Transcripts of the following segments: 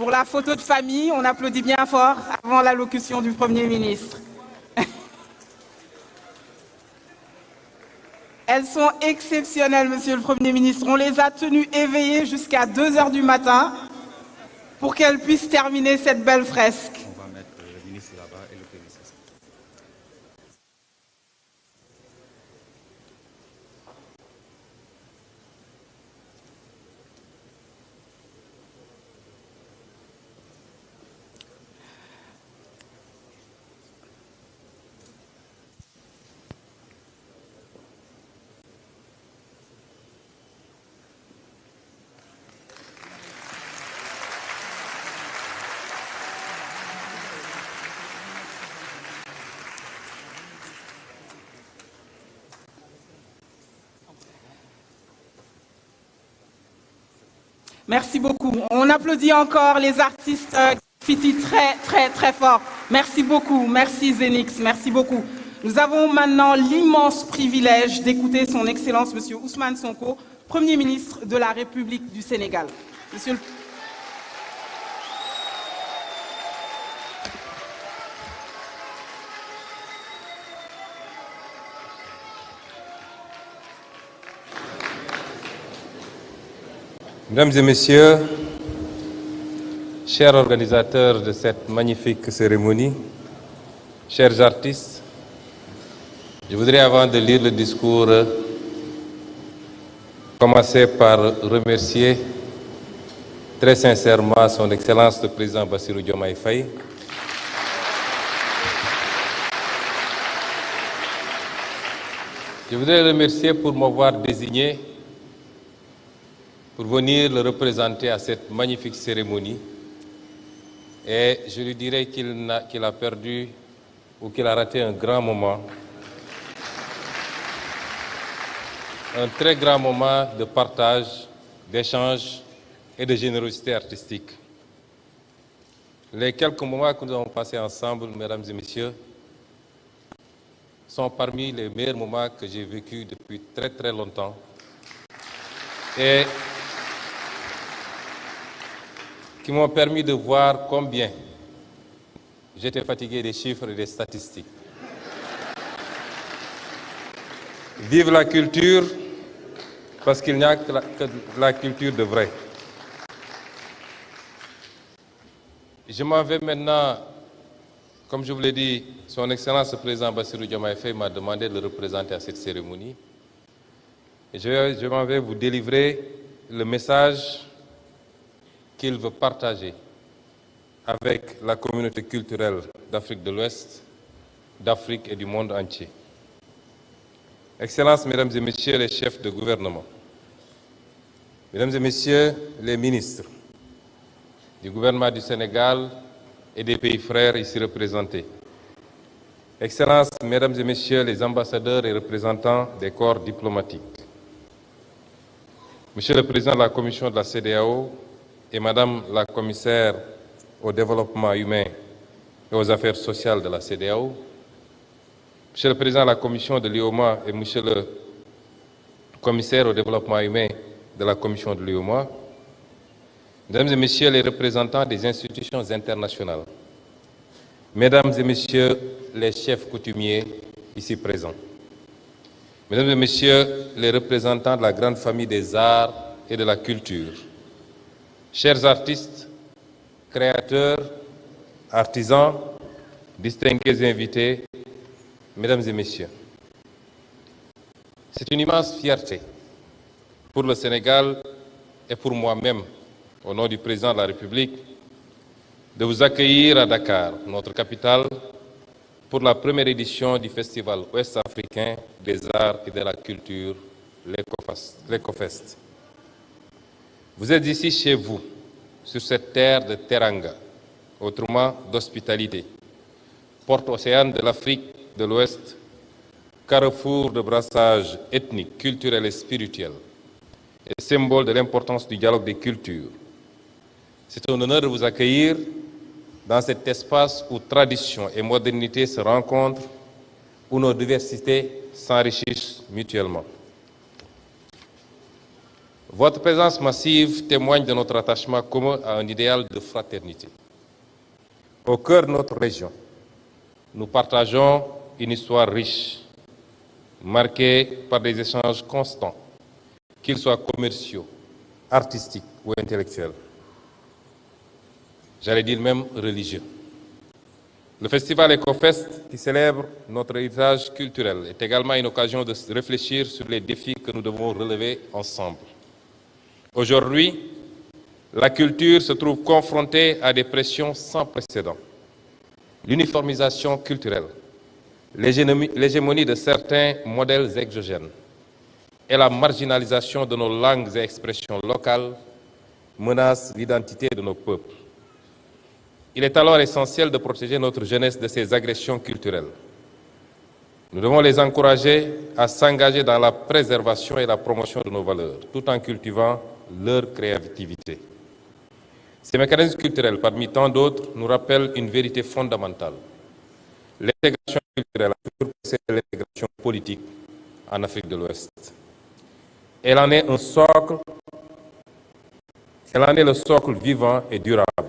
pour la photo de famille, on applaudit bien fort avant l'allocution du Premier ministre. Elles sont exceptionnelles, Monsieur le Premier ministre. On les a tenues éveillées jusqu'à 2 h du matin pour qu'elles puissent terminer cette belle fresque. On va mettre le ministre là-bas et le Premier ministre. Merci beaucoup. On applaudit encore les artistes graffiti très fort. Merci beaucoup. Merci Zenix. Merci beaucoup. Nous avons maintenant l'immense privilège d'écouter son Excellence Monsieur Ousmane Sonko, Premier ministre de la République du Sénégal. Monsieur le... Mesdames et messieurs, chers organisateurs de cette magnifique cérémonie, chers artistes, je voudrais, avant de lire le discours, commencer par remercier très sincèrement son Excellence le Président Bassirou Diomaye Faye Je voudrais le remercier pour m'avoir désigné pour venir le représenter à cette magnifique cérémonie. Et je lui dirais qu'il a perdu ou qu'il a raté un grand moment, un très grand moment de partage, d'échange et de générosité artistique. Les quelques moments que nous avons passés ensemble, mesdames et messieurs, sont parmi les meilleurs moments que j'ai vécus depuis très longtemps. Et qui m'ont permis de voir combien j'étais fatigué des chiffres et des statistiques. Vive la culture, parce qu'il n'y a que la culture de vrai. Je m'en vais maintenant, comme je vous l'ai dit, son Excellence le Président Bassirou Diomaye Faye m'a demandé de le représenter à cette cérémonie. Et je m'en vais vous délivrer le message qu'il veut partager avec la communauté culturelle d'Afrique de l'Ouest, d'Afrique et du monde entier. Excellences, Mesdames et Messieurs les chefs de gouvernement, Mesdames et Messieurs les ministres du gouvernement du Sénégal et des pays frères ici représentés, Excellences, Mesdames et Messieurs les ambassadeurs et représentants des corps diplomatiques, Monsieur le Président de la Commission de la CEDEAO et Madame la Commissaire au développement humain et aux affaires sociales de la CEDEAO, Monsieur le Président de la Commission de l'UOMOA et Monsieur le Commissaire au développement humain de la Commission de l'UOMOA, Mesdames et Messieurs les représentants des institutions internationales, Mesdames et Messieurs les chefs coutumiers ici présents, Mesdames et Messieurs les représentants de la grande famille des arts et de la culture, chers artistes, créateurs, artisans, distingués invités, Mesdames et Messieurs, c'est une immense fierté pour le Sénégal et pour moi-même, au nom du Président de la République, de vous accueillir à Dakar, notre capitale, pour la première édition du Festival ouest-africain des arts et de la culture, l'EcoFest. Vous êtes ici chez vous, sur cette terre de Teranga, autrement d'hospitalité, porte océane de l'Afrique de l'Ouest, carrefour de brassage ethnique, culturel et spirituel, et symbole de l'importance du dialogue des cultures. C'est un honneur de vous accueillir dans cet espace où tradition et modernité se rencontrent, où nos diversités s'enrichissent mutuellement. Votre présence massive témoigne de notre attachement commun à un idéal de fraternité. Au cœur de notre région, nous partageons une histoire riche, marquée par des échanges constants, qu'ils soient commerciaux, artistiques ou intellectuels. J'allais dire même religieux. Le festival EcoFest, qui célèbre notre héritage culturel, est également une occasion de réfléchir sur les défis que nous devons relever ensemble. Aujourd'hui, la culture se trouve confrontée à des pressions sans précédent. L'uniformisation culturelle, l'hégémonie de certains modèles exogènes et la marginalisation de nos langues et expressions locales menacent l'identité de nos peuples. Il est alors essentiel de protéger notre jeunesse de ces agressions culturelles. Nous devons les encourager à s'engager dans la préservation et la promotion de nos valeurs, tout en cultivant leur créativité. Ces mécanismes culturels, parmi tant d'autres, nous rappellent une vérité fondamentale. L'intégration culturelle a toujours précédé l'intégration politique en Afrique de l'Ouest. Elle en est le socle vivant et durable.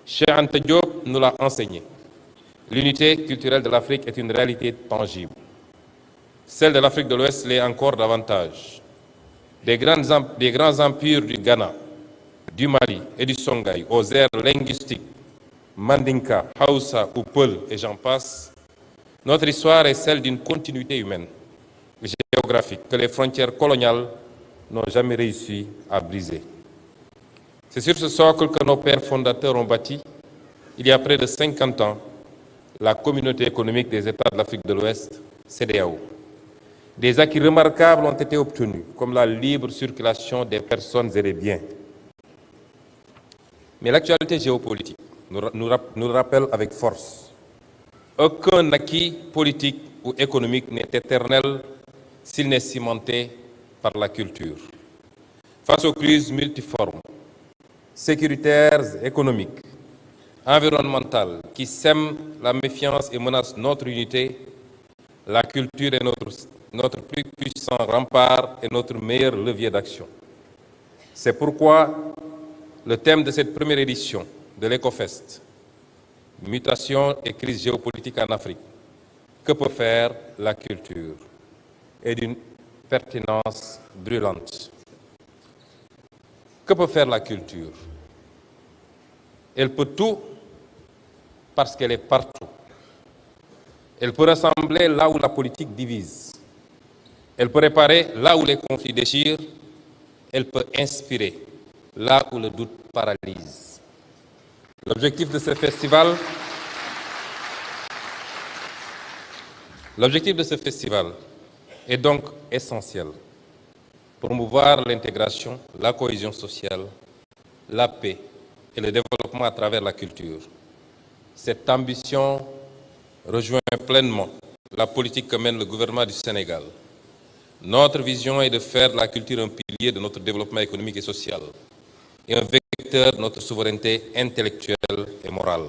Cheikh Anta Diop nous l'a enseigné. L'unité culturelle de l'Afrique est une réalité tangible. Celle de l'Afrique de l'Ouest l'est encore davantage. Des grands empires du Ghana, du Mali et du Songhai, aux aires linguistiques, Mandinka, Hausa ou Peul et j'en passe, notre histoire est celle d'une continuité humaine, géographique, que les frontières coloniales n'ont jamais réussi à briser. C'est sur ce socle que nos pères fondateurs ont bâti, il y a près de 50 ans, la Communauté économique des États de l'Afrique de l'Ouest, CEDEAO. Des acquis remarquables ont été obtenus, comme la libre circulation des personnes et des biens. Mais l'actualité géopolitique nous le rappelle avec force. Aucun acquis politique ou économique n'est éternel s'il n'est cimenté par la culture. Face aux crises multiformes, sécuritaires, économiques, environnementales, qui sèment la méfiance et menacent notre unité, la culture est notre plus puissant rempart et notre meilleur levier d'action. C'est pourquoi le thème de cette première édition de l'EcoFest, Mutation et crise géopolitique en Afrique, que peut faire la culture, est d'une pertinence brûlante. Que peut faire la culture? Elle peut tout parce qu'elle est partout. Elle peut rassembler là où la politique divise. Elle peut réparer là où les conflits déchirent. Elle peut inspirer là où le doute paralyse. L'objectif de ce festival est donc essentiel. Promouvoir l'intégration, la cohésion sociale, la paix et le développement à travers la culture. Cette ambition rejoint pleinement la politique que mène le gouvernement du Sénégal. Notre vision est de faire de la culture un pilier de notre développement économique et social et un vecteur de notre souveraineté intellectuelle et morale.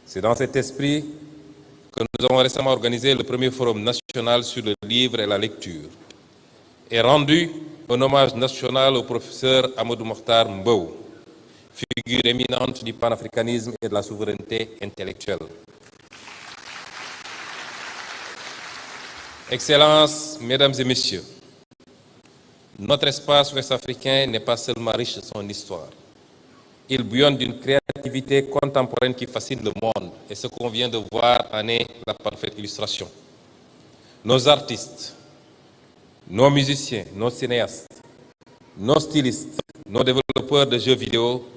C'est dans cet esprit que nous avons récemment organisé le premier forum national sur le livre et la lecture et rendu un hommage national au professeur Amadou Mokhtar Mbow, figure éminente du panafricanisme et de la souveraineté intellectuelle. Excellences, Mesdames et Messieurs, notre espace ouest-africain n'est pas seulement riche de son histoire. Il bouillonne d'une créativité contemporaine qui fascine le monde, et ce qu'on vient de voir en est la parfaite illustration. Nos artistes, nos musiciens, nos cinéastes, nos stylistes, nos développeurs de jeux vidéo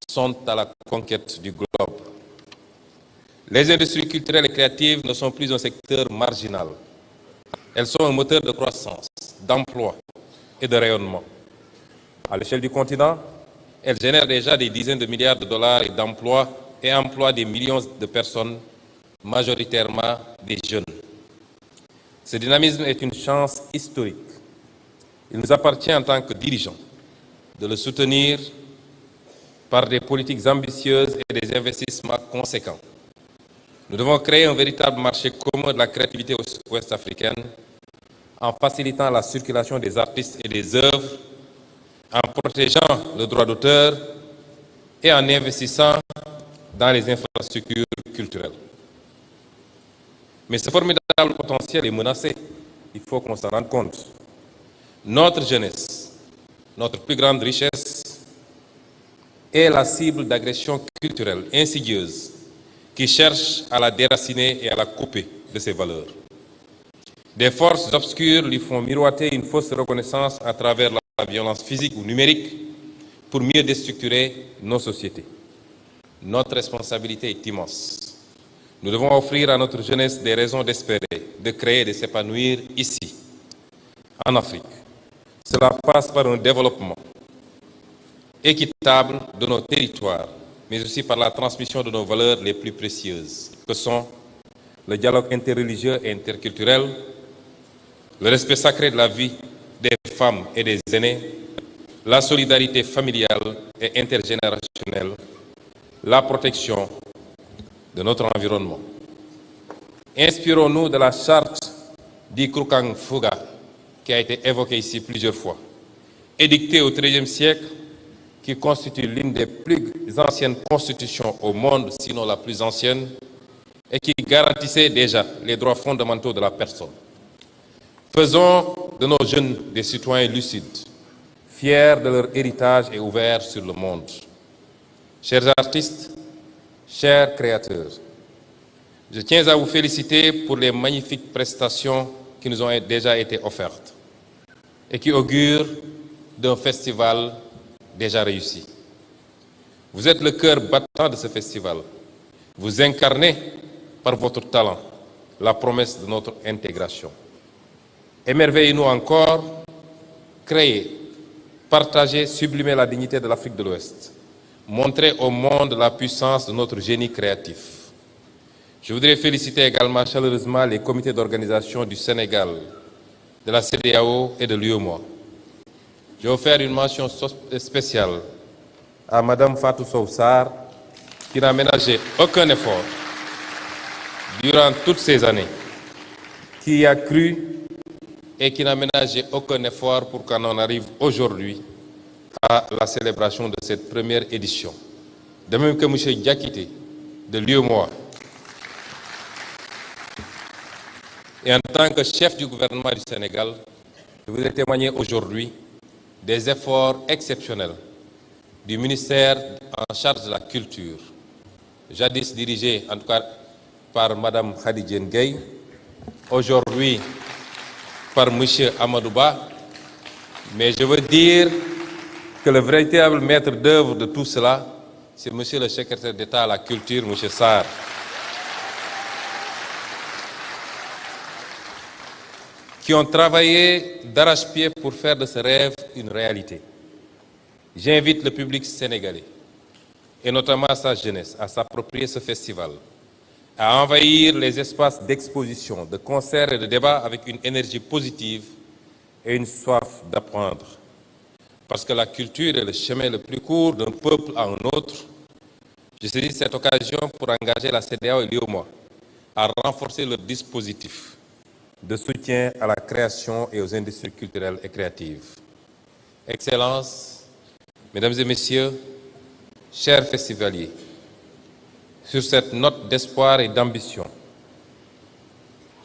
sont à la conquête du globe. Les industries culturelles et créatives ne sont plus un secteur marginal. Elles sont un moteur de croissance, d'emploi et de rayonnement. À l'échelle du continent, elles génèrent déjà des dizaines de milliards de dollars d'emplois et emploient des millions de personnes, majoritairement des jeunes. Ce dynamisme est une chance historique. Il nous appartient en tant que dirigeants de le soutenir par des politiques ambitieuses et des investissements conséquents. Nous devons créer un véritable marché commun de la créativité ouest-africaine en facilitant la circulation des artistes et des œuvres, en protégeant le droit d'auteur et en investissant dans les infrastructures culturelles. Mais ce formidable potentiel est menacé. Il faut qu'on s'en rende compte. Notre jeunesse, notre plus grande richesse, est la cible d'agressions culturelles insidieuses qui cherchent à la déraciner et à la couper de ses valeurs. Des forces obscures lui font miroiter une fausse reconnaissance à travers la violence physique ou numérique pour mieux déstructurer nos sociétés. Notre responsabilité est immense. Nous devons offrir à notre jeunesse des raisons d'espérer, de créer et de s'épanouir ici, en Afrique. Cela passe par un développement équitable de nos territoires, mais aussi par la transmission de nos valeurs les plus précieuses, que sont le dialogue interreligieux et interculturel, le respect sacré de la vie des femmes et des aînés, la solidarité familiale et intergénérationnelle, la protection de notre environnement. Inspirons-nous de la charte d'Ikrukang Fuga, qui a été évoquée ici plusieurs fois, édictée au XIIIe siècle, qui constitue l'une des plus anciennes constitutions au monde, sinon la plus ancienne, et qui garantissait déjà les droits fondamentaux de la personne. Faisons de nos jeunes des citoyens lucides, fiers de leur héritage et ouverts sur le monde. Chers artistes, chers créateurs, je tiens à vous féliciter pour les magnifiques prestations qui nous ont déjà été offertes et qui augurent d'un festival déjà réussi. Vous êtes le cœur battant de ce festival. Vous incarnez par votre talent la promesse de notre intégration. Émerveillez-nous encore, créez, partagez, sublimez la dignité de l'Afrique de l'Ouest. Montrez au monde la puissance de notre génie créatif. Je voudrais féliciter également chaleureusement les comités d'organisation du Sénégal, de la CEDEAO et de l'UEMOA. Je vais faire une mention spéciale à Madame Fatou Sow Sarr, qui n'a ménagé aucun effort durant toutes ces années, qui y a cru et qui n'a ménagé aucun effort pour qu'on en arrive aujourd'hui à la célébration de cette première édition. De même que M. Diakité de l'UEMOA. Et en tant que chef du gouvernement du Sénégal, je voudrais témoigner aujourd'hui des efforts exceptionnels du ministère en charge de la culture, jadis dirigé en tout cas par Mme Khady Gueye, aujourd'hui par M. Amadouba, mais je veux dire que le véritable maître d'œuvre de tout cela, c'est M. le secrétaire d'État à la culture, M. Sarr. Qui ont travaillé d'arrache-pied pour faire de ce rêve une réalité. J'invite le public sénégalais, et notamment sa jeunesse, à s'approprier ce festival, à envahir les espaces d'exposition, de concerts et de débats avec une énergie positive et une soif d'apprendre. Parce que la culture est le chemin le plus court d'un peuple à un autre, je saisis cette occasion pour engager la CEDEAO et l'UEMOA à renforcer leur dispositif de soutien à la création et aux industries culturelles et créatives. Excellences, Mesdames et Messieurs, chers festivaliers, sur cette note d'espoir et d'ambition,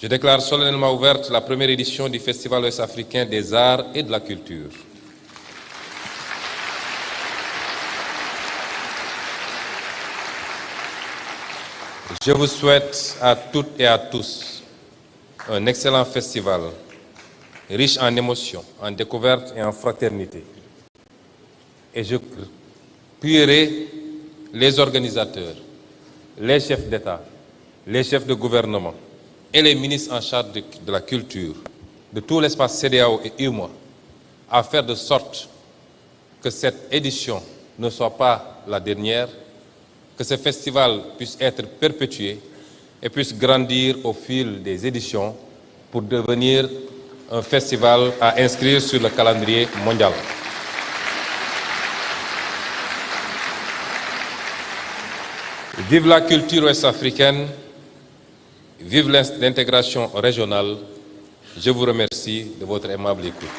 je déclare solennellement ouverte la première édition du Festival ouest-africain des arts et de la culture. Je vous souhaite à toutes et à tous un excellent festival, riche en émotions, en découvertes et en fraternité. Et je prierai les organisateurs, les chefs d'État, les chefs de gouvernement et les ministres en charge de la culture, de tout l'espace CEDEAO et UEMOA, à faire de sorte que cette édition ne soit pas la dernière, que ce festival puisse être perpétué et puisse grandir au fil des éditions pour devenir un festival à inscrire sur le calendrier mondial. Vive la culture ouest-africaine, vive l'intégration régionale, Je vous remercie de votre aimable écoute.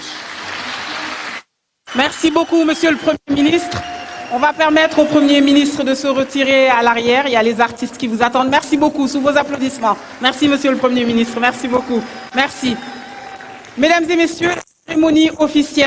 Merci beaucoup, Monsieur le Premier ministre. On va permettre au Premier ministre de se retirer à l'arrière. Il y a les artistes qui vous attendent. Merci beaucoup, sous vos applaudissements. Merci, Monsieur le Premier ministre. Merci beaucoup. Merci. Mesdames et Messieurs, la cérémonie officielle